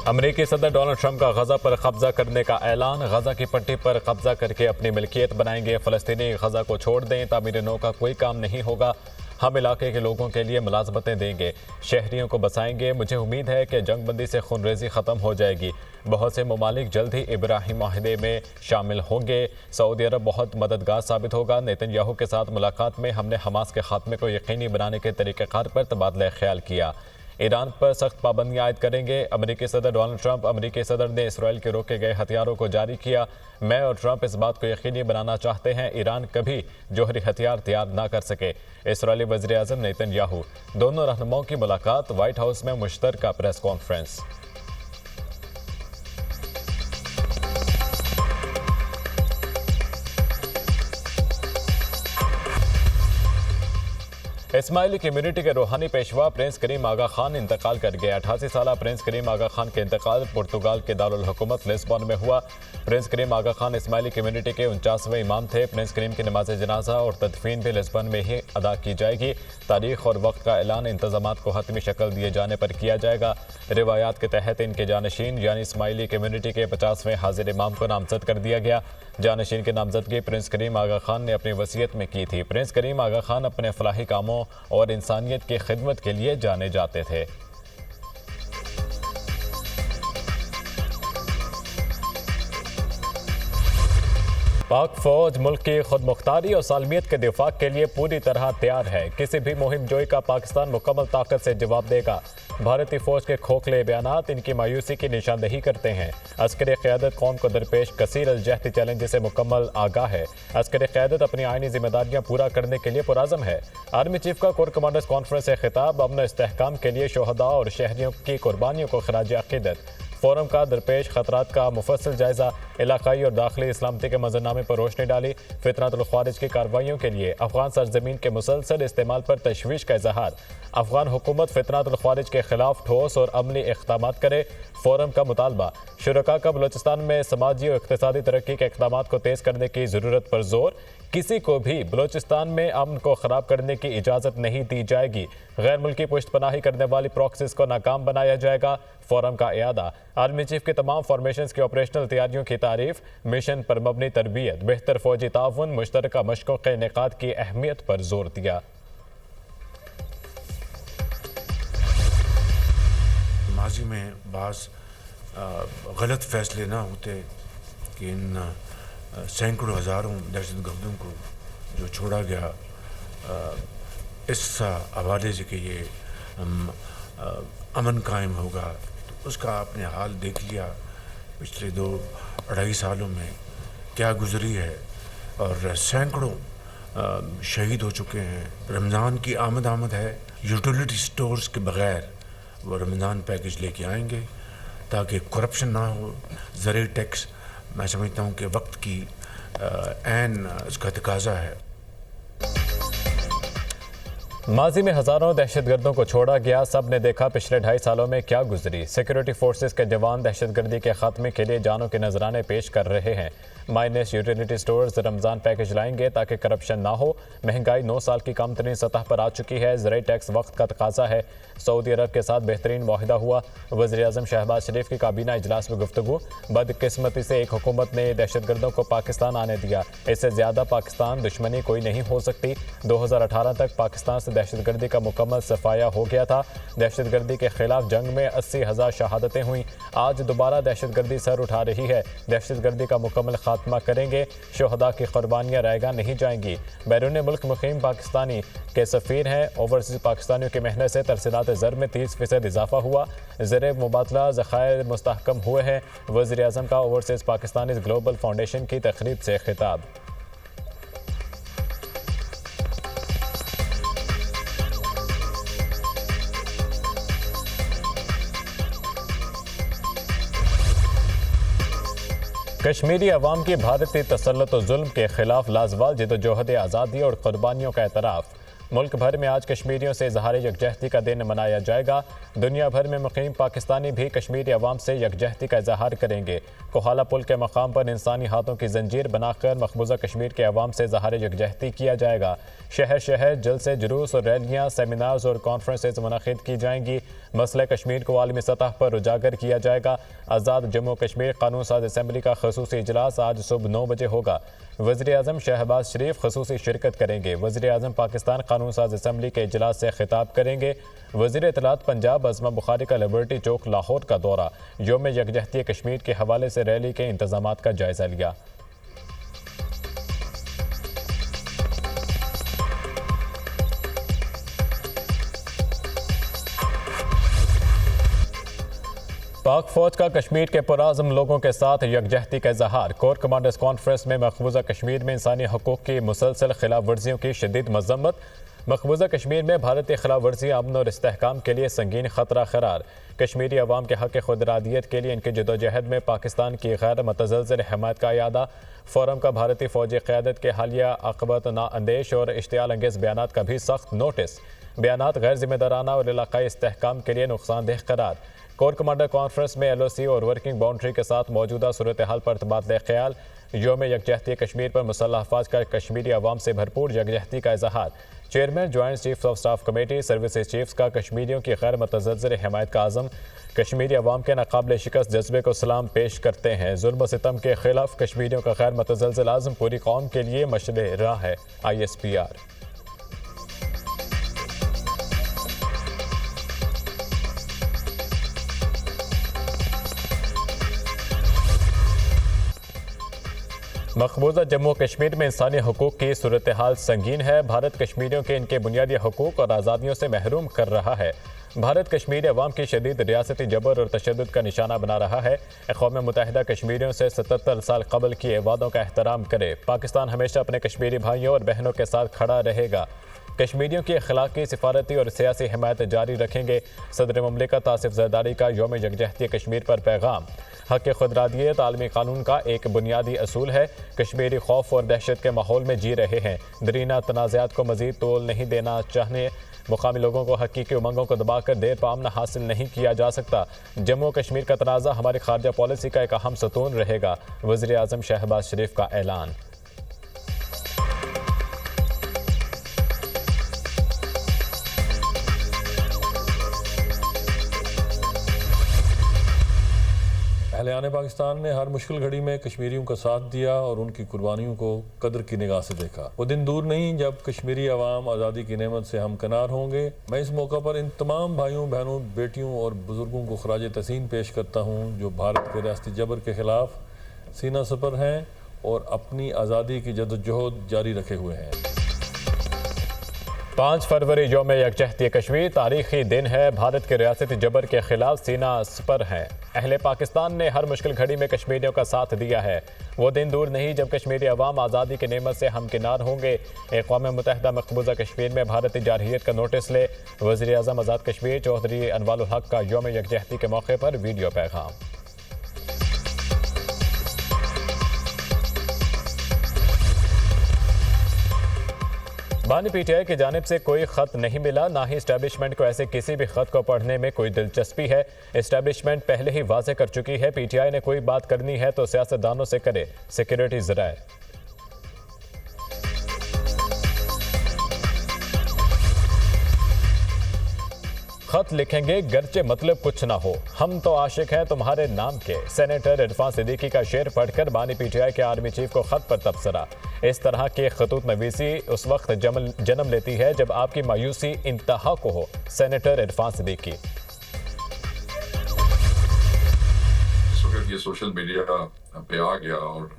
अमेरिकी सदर Donald Trump का गजा पर कब्जा करने का ऐलान। गजा की पट्टी पर कब्जा करके अपनी मिल्कियत बनाएंगे। फलस्तीनी गजा को छोड़ दें, तामीर नौ का कोई काम नहीं होगा। हम इलाके के लोगों के लिए मुलाजमतें देंगे, शहरियों को बसाएंगे। मुझे उम्मीद है कि जंगबंदी से खूनरेजी ख़त्म हो जाएगी। बहुत से ममालिक जल्द ही इब्राहिम माहिदे में शामिल होंगे। सऊदी अरब बहुत मददगार साबित होगा। नेतन्याहू के साथ मुलाकात में हमने हमास के खात्मे को यकीनी बनाने के तरीक़ेकार पर तबादला ख्याल किया। ईरान पर सख्त पाबंदियां आयद करेंगे। अमेरिकी सदर डोनाल्ड ट्रंप। अमेरिकी सदर ने इसराइल के रोके गए हथियारों को जारी किया। मैं और ट्रंप इस बात को यकीनी बनाना चाहते हैं ईरान कभी जोहरी हथियार तैयार ना कर सके। इसराइली वज़ीर आज़म नेतन्याहू। दोनों रहनुमाओं की मुलाकात। व्हाइट हाउस में मुश्तरका प्रेस कॉन्फ्रेंस। इस्माइली कम्युनिटी के रूहानी पेशवा प्रिंस करीम आगा खान इंतकाल कर गए। 88 साल प्रिंस करीम आगा खान के इंतकाल पुर्तगाल के दारुल हुकूमत लिस्बन में हुआ। प्रिंस करीम आगा खान इस्माइली कम्युनिटी के 49वें इमाम थे। प्रिंस करीम की नमाज जनाजा और तदफीन भी लिस्बन में ही अदा की जाएगी। तारीख और वक्त का ऐलान इंतजामात को हतमी शक्ल दिए जाने पर किया जाएगा। रिवायात के तहत इनके जानशीन यानी इस्माइली कम्युनिटी के 50वें हाजिर इमाम को नामजद कर दिया गया। जानशीन की नामजदगी प्रिंस करीम आगा खान ने अपनी वसीयत में की थी। प्रिंस करीम आगा खान अपने फलाही कामों और इंसानियत की खिदमत के लिए जाने जाते थे। पाक फौज मुल्क की खुद मुख्तारी और सालमियत के दिफा के लिए पूरी तरह तैयार है। किसी भी मुहिम जोई का पाकिस्तान मुकम्मल ताकत से जवाब देगा। भारतीय फौज के खोखले बयानात इनकी मायूसी की निशानदेही करते हैं। अस्करी क़यादत कौम को दरपेश कसीर अलजहती चैलेंज से मुकम्मल आगाह है। अस्करी क़यादत अपनी आइनी जिम्मेदारियां पूरा करने के लिए पुराज़म है। आर्मी चीफ का कोर कमांडर्स कॉन्फ्रेंस से खिताब। अमन इस्तेहकाम के लिए शोहदा और शहरियों की कुर्बानियों को खराज अक़ीदत। फोरम का दरपेश खतरात का मुफस्सल जायजा। इलाकाई और दाखिली इस्लामती के मंजरनामे पर रोशनी डाली। फितनातुल ख्वारिज की कार्रवाइयों के लिए अफगान सरजमीन के मुसलसल इस्तेमाल पर तशवीश का इजहार। अफगान हुकूमत फितनातुल ख्वारिज के खिलाफ ठोस और अमली इक़दामात करे। फोरम का मुतालबा। शुरका का बलोचिस्तान में समाजी और इक़्तिसादी तरक्की के इक़दामात को तेज़ करने की ज़रूरत पर जोर। किसी को भी बलोचिस्तान में अमन को ख़राब करने की इजाज़त नहीं दी जाएगी। गैर मुल्की पुश्तपनाही करने वाली प्रॉक्सिस को नाकाम बनाया जाएगा। फोरम का इयादा। आर्मी चीफ की तमाम फॉर्मेशंस की ऑपरेशनल तैयारियों की तारीफ। मिशन पर मबनी तरबियत, बेहतर फौजी ताउन, मुश्तरका मशकों के इनेकाद की अहमियत पर जोर दिया। माजी में बाज़ गलत फैसले ना होते कि इन सैकड़ों हज़ारों दहशतगर्दों को जो छोड़ा गया इस हवाले से कि ये अमन कायम होगा, तो उसका आपने हाल देख लिया। पिछले 2-2.5 सालों में क्या गुजरी है और सैकड़ों शहीद हो चुके हैं। रमज़ान की आमद है। यूटिलिटी स्टोर्स के बग़ैर वो रमज़ान पैकेज लेके आएंगे ताकि करप्शन ना हो। ज़र टैक्स मैं समझता हूँ कि वक्त की ऐन इसका तकाज़ा है। माजी में हज़ारों दहशतगर्दों को छोड़ा गया। सब ने देखा पिछले 2.5 सालों में क्या गुजरी। सिक्योरिटी फोर्सेस के जवान दहशतगर्दी के खात्मे के लिए जानों के नजराने पेश कर रहे हैं। Minus utility stores Ramzan package लाएंगे ताकि करप्शन ना हो। महंगाई 9 साल की कम तरीन सतह पर आ चुकी है। ज़राई टैक्स वक्त का तकाजा है। सऊदी अरब के साथ बेहतरीन मुआहिदा हुआ। वज़ीर आज़म शहबाज शरीफ की काबीना इजलास में गुफ्तगू। बदकिस्मती से एक हुकूमत ने दहशतगर्दों को पाकिस्तान आने दिया। इससे ज़्यादा पाकिस्तान दुश्मनी कोई नहीं हो सकती। 2018 तक पाकिस्तान से दहशतगर्दी का मुकम्मल सफाया हो गया था। दहशतगर्दी के खिलाफ जंग में 80,000 शहादतें हुई। आज दोबारा दहशतगर्दी सर उठा रही है। दहशतगर्दी का मुकम्मल खात्मा करेंगे। शोहदा की कुर्बानियाँ रायगा नहीं जाएंगी। बैरून मुल्क मुकीम पाकिस्तानी के सफ़ीर हैं। ओवरसीज़ पाकिस्तानियों की मेहनत से तरसीलात ज़र में 30% इजाफा हुआ। ज़र मुबादला ज़खायर मुस्तहकम हुए हैं। वज़ीर आज़म का ओवरसीज़ पाकिस्तानी ग्लोबल फाउंडेशन की तकरीब से खिताब। कश्मीरी अवाम की भारतीय तसल्लुत और जुल्म के खिलाफ लाजवाल जिद्दोजहद आज़ादी और कुर्बानियों का एतराफ़। मुल्क भर में आज कश्मीरियों से इज़हार यकजहती का दिन मनाया जाएगा। दुनिया भर में मुकीम पाकिस्तानी भी कश्मीरी अवाम से यकजहती का इज़हार करेंगे। कोहाला पुल के मकाम पर इंसानी हाथों की जंजीर बनाकर मकबूजा कश्मीर के अवाम से इज़हार यकजहती किया जाएगा। शहर शहर जलसे जुलूस और रैलियाँ, सेमिनार्स और कॉन्फ्रेंसेज मुनक़िद की जाएंगी। मसले कश्मीर को आलमी सतह पर उजागर किया जाएगा। आज़ाद जम्मू कश्मीर कानून साज असम्बली का खसूसी इजलास आज सुबह 9 बजे होगा। वज़ीर आज़म शहबाज शरीफ खसूसी शिरकत करेंगे। वज़ीर आज़म पाकिस्तान कानून साज असम्बली के इजलास से खिताब करेंगे। वज़ीर इत्तलात पंजाब अज़मा बुखारी का लिबर्टी चौक लाहौर का दौरा। यौम यकजहती कश्मीर के हवाले से रैली के इंतजामात का जायजा लिया। पाक फौज का कश्मीर के पुराज़म लोगों के साथ यकजहती का इजहार। कोर कमांडर्स कॉन्फ्रेंस में मकबूजा कश्मीर में इंसानी हकूक़ की मुसलसल खिलाफ वर्जियों की शदीद मजम्मत। मकबूजा कश्मीर में भारतीय खिलाफ वर्जियाँ अमन और इस्तेहकाम के लिए संगीन खतरा करार। कश्मीरी अवाम के हक़ खुदरादियत के लिए इनकी जदोजहद में पाकिस्तान की गैर मतज़लज़ल हिमायत का यादा। फोरम का भारतीय फौजी क़यादत के हालिया अक़बत नाअंदेश और इश्तियाल अंगेज़ बयानात का भी सख्त नोटिस। बयानात गैर जिम्मेदाराना और इलाक़ाई इस्तेहकाम के लिए नुकसानदेह करार। कोर कमांडर कॉन्फ्रेंस में LOC और वर्किंग बाउंड्री के साथ मौजूदा सूरत हाल पर तबादला ख्याल। यौम यकजहती कश्मीर पर मुसल्लह अफवाज का कश्मीरी अवाम से भरपूर यकजहती का इजहार। Chairman joint chiefs of staff committee services chiefs का कश्मीरियों की गैर मतज़लज़ल हिमायत का आज़म। कश्मीरी अवाम के नाकाबिल शिकस्त जज्बे को सलाम पेश करते हैं। जुल्म सितम के खिलाफ कश्मीरियों का गैर मतज़लज़ल आज़म पूरी कौम के लिए मशअल राह है। ISPR। मकबूजा जम्मू कश्मीर में इंसानी हकूक़ की सूरत हाल संगीन है। भारत कश्मीरियों के इनके बुनियादी हकूक़ और आज़ादियों से महरूम कर रहा है। भारत कश्मीरी अवाम की शदीद रियासती जबर और तशद्दुद का निशाना बना रहा है। अक़वाम मुत्तहिदा कश्मीरियों से 77 साल कबल किए वादों का एहतराम करे। पाकिस्तान हमेशा अपने कश्मीरी भाइयों और बहनों के साथ खड़ा रहेगा। कश्मीरियों की अखलाकी, सिफारती और सियासी हिमायत जारी रखेंगे। सदर मुमलिकत आसिफ ज़रदारी का यौम यकजहती कश्मीर पर पैगाम। हक़ खुदरादियत आलमी कानून का एक बुनियादी असूल है। कश्मीरी खौफ और दहशत के माहौल में जी रहे हैं। दरीना तनाज़ात को मज़ीद तोल नहीं देना चाहिए। मुकामी लोगों को हकीकी उमंगों को दबाकर देर पामना हासिल नहीं किया जा सकता। जम्मू कश्मीर का तनाज़ा हमारी खारजा पॉलिसी का एक अहम सतून रहेगा। वज़ीर आज़म शहबाज शरीफ का ऐलान। अहले पाकिस्तान ने हर मुश्किल घड़ी में कश्मीरियों का साथ दिया और उनकी कुर्बानियों को कदर की निगाह से देखा। वो दिन दूर नहीं जब कश्मीरी अवाम आज़ादी की नेमत से हमकनार होंगे। मैं इस मौका पर इन तमाम भाइयों, बहनों, बेटियों और बुजुर्गों को खराज तहसीन पेश करता हूँ जो भारत के रियासती जबर के खिलाफ सीना सपर हैं और अपनी आज़ादी की जदोजहद जारी रखे हुए हैं। 5 फरवरी यौम यकजहती कश्मीर तारीखी दिन है। भारत के रियासती जबर के खिलाफ सीना सपर हैं। अहले पाकिस्तान ने हर मुश्किल घड़ी में कश्मीरियों का साथ दिया है। वो दिन दूर नहीं जब कश्मीरी अवाम आज़ादी की नेमत से हमकिनार होंगे। अक़वाम मुत्तहिदा मकबूजा कश्मीर में भारतीय जारहियत का नोटिस ले। वज़ीर आज़म आज़ाद कश्मीर चौधरी अनवारुल हक का यौम यकजहती के मौके पर वीडियो पैगाम। बानी PTI की जानिब से कोई ख़त नहीं मिला। ना ही इस्टेब्लिशमेंट को ऐसे किसी भी ख़त को पढ़ने में कोई दिलचस्पी है। इस्टेब्लिशमेंट पहले ही वाज़ेह कर चुकी है। PTI ने कोई बात करनी है तो सियासतदानों से करे। सिक्योरिटी ज़राए। खत लिखेंगे गरचे मतलब कुछ ना हो, हम तो आशिक हैं तुम्हारे नाम के। सेनेटर इरफान सिद्दीकी का शेर पढ़कर बानी PTI के आर्मी चीफ को खत पर तबसरा। इस तरह के खतूत नवीसी उस वक्त जन्म लेती है जब आपकी मायूसी इंतहा को हो। सेनेटर इरफान सिद्दीकी। इस वक्त ये सोशल मीडिया पे आ गया और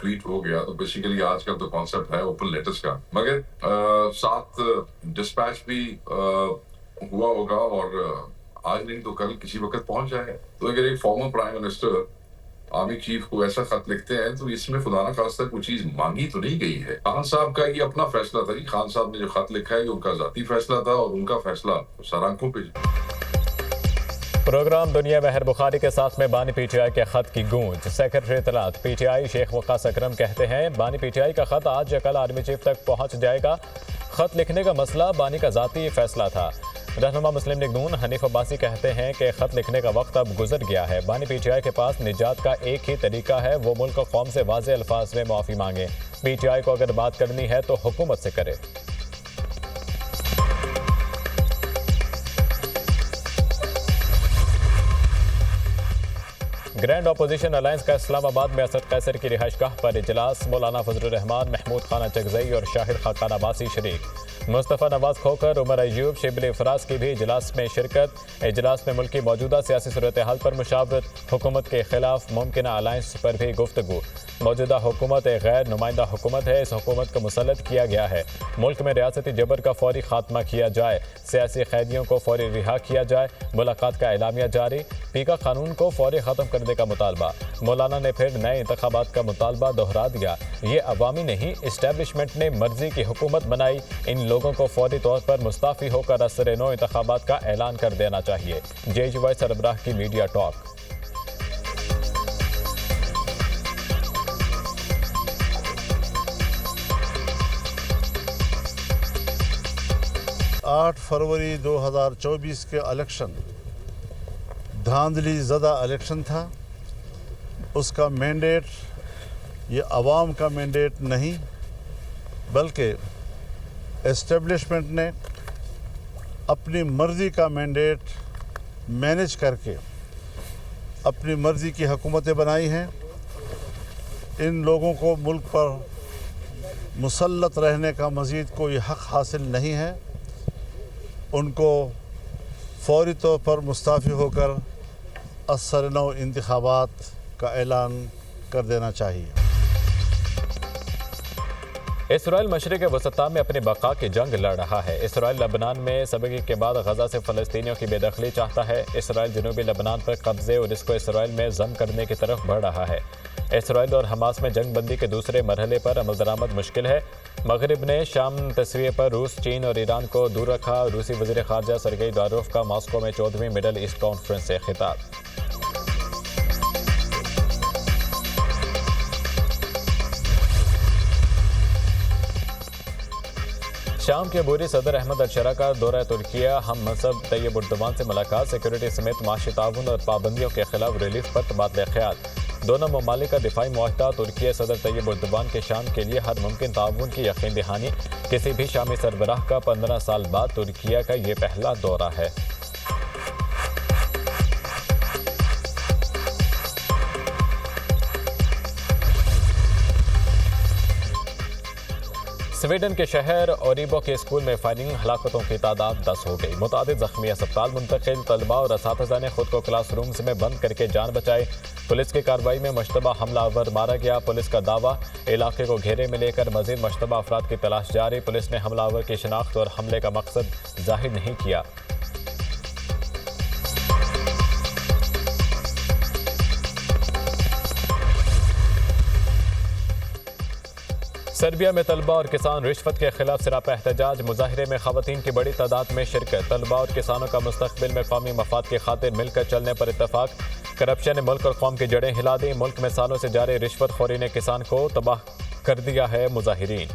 ट्वीट हो गया तो बेसिकली आजकल तो कॉन्सेप्ट है ओपन लेटर्स का, मगर साथ डिस्पैच भी हुआ होगा और आज नहीं तो कल किसी वक्त पहुंच जाएगा। तो अगर एक former prime minister army chief को ऐसा खत लिखते हैं तो इसमें खुदा ना खास्ता कोई चीज मांगी तो नहीं गई है। खान साहब का ये अपना फैसला था। खान साहब ने जो खत लिखा है ये उनका जाती फैसला था और उनका फैसला सर आंखों पे। प्रोग्राम दुनिया महर बुखारी के साथ में बानी PTI के खत की गूंज। सेक्रेटरी इत्तलात PTI शेख वकास अकरम कहते हैं बानी PTI का खत आज या कल आर्मी चीफ तक पहुंच जाएगा। खत लिखने का मसला बानी का जाती फैसला था। रहनुमा मुस्लिम लीग नून हनीफ अब्बासी कहते हैं कि खत लिखने का वक्त अब गुजर गया है। बानी PTI के पास निजात का एक ही तरीका है, वो मुल्क और कौम से वाज़ेह अल्फाज में माफ़ी मांगे। PTI को अगर बात करनी है तो हुकूमत से करे। ग्रैंड अपोजिशन अलायंस का इस्लामाबाद में असद कैसर की रिहाइशगाह पर इजलास। मौलाना फजलुर रहमान, महमूद खाना चगजई और शाहिद खाकान अब्बासी शरीक। मुस्तफ़ा नवाज खोकर, उमर अयूब, शिबली फराज की भी इजलास में शिरकत। इजलास में मुल्क की मौजूदा सियासी सूरत हाल पर मुशावरत। हुकूमत के खिलाफ मुमकिन अलायंस पर भी गुफ्तगू। मौजूदा हुकूमत एक गैर नुमाइंदा हुकूमत है। इस हुकूमत को मुसल्लत किया गया है। मुल्क में रियासती जबर का फौरी खात्मा किया जाए। सियासी कैदियों को फौरी रिहा किया जाए। मुलाकात का एलामिया जारी। पीका कानून को फौरी ख़त्म करने का मुतालबा। मौलाना ने फिर नए इंतखाबात का मुतालबा दोहरा दिया। ये अवामी नहीं, इस्टेब्लिशमेंट ने मर्जी की हुकूमत बनाई। इन लोगों को फौरी तौर पर मुस्ताफ़ी होकर असर नौ इंतखाबात का ऐलान कर देना चाहिए। JHY सरबराह की मीडिया टॉक। आठ फरवरी 2024 के इलेक्शन धांधली ज़दा इलेक्शन था। उसका मैंडेट ये अवाम का मैंडेट नहीं, बल्कि एस्टेब्लिशमेंट ने अपनी मर्ज़ी का मैंडेट मैनेज करके अपनी मर्ज़ी की हुकूमतें बनाई हैं। इन लोगों को मुल्क पर मुसल्लत रहने का मज़ीद कोई हक़ हासिल नहीं है। उनको फौरी तौर पर मुस्ताफ़ी होकर असर नौ इंतखाबात का ऐलान कर देना चाहिए। इसराइल मशरिक़ वसता में अपनी बका की जंग लड़ रहा है। इसराइल लबनान में सबकी के बाद गजा से फ़लस्तीनियों की बेदखली चाहता है। इसराइल जनूबी लबनान पर कब्जे और इसको इसराइल में जम करने की तरफ बढ़ रहा है। इसराइल और हमास में जंग बंदी के दूसरे मरहले पर अमल दरामद मुश्किल है। मगरिब ने शाम तस्वीर पर रूस, चीन और ईरान को दूर रखा। रूसी वज़ीर ख़ारजा सरगेई लावरोव का मॉस्को में 14वीं मिडल ईस्ट कॉन्फ्रेंस से खिताब। शाम के अबूरी सदर अहमद अल-शरा का दौरा तुर्किया। हम मनसब तैयब उर्दवान से मुलाकात। सिक्योरिटी समेत माशी ताउन और पाबंदियों के खिलाफ रिलीफ पर तबादला ख्याल। दोनों ममालिक का दिफाई मुआहदा। तुर्की सदर तैयब उर्दवान के शाम के लिए हर मुमकिन ताउन की यकीन दहानी। किसी भी शामी सरबराह का 15 साल बाद तुर्किया का ये पहला दौरा है। स्वीडन के शहर ओरिबो के स्कूल में फायरिंग। हलाकतों की तादाद 10 हो गई। मुतादिद जख्मी अस्पताल मुंतकिल। तलबा और असातिज़ा ने खुद को क्लासरूम्स में बंद करके जान बचाई। पुलिस की कार्रवाई में मुश्तबा हमलावर मारा गया। पुलिस का दावा, इलाके को घेरे में लेकर मजीद मुश्तबा अफराद की तलाश जारी। पुलिस ने हमलावर की शिनाख्त और हमले का मकसद जाहिर नहीं किया। सर्बिया में तलबा और किसान रिश्वत के खिलाफ सिरापा एहतजाज। मुजाहिरे में खवातीन की बड़ी तादाद में शिरकत। तलबा और किसानों का मुस्तकबिल में कौमी मफाद की खातिर मिलकर चलने पर इत्तफाक। करप्शन ने मुल्क और कौम की जड़ें हिला दी। मुल्क में सालों से जारी रिश्वत खोरी ने किसान को तबाह कर दिया है। मुजाहिरीन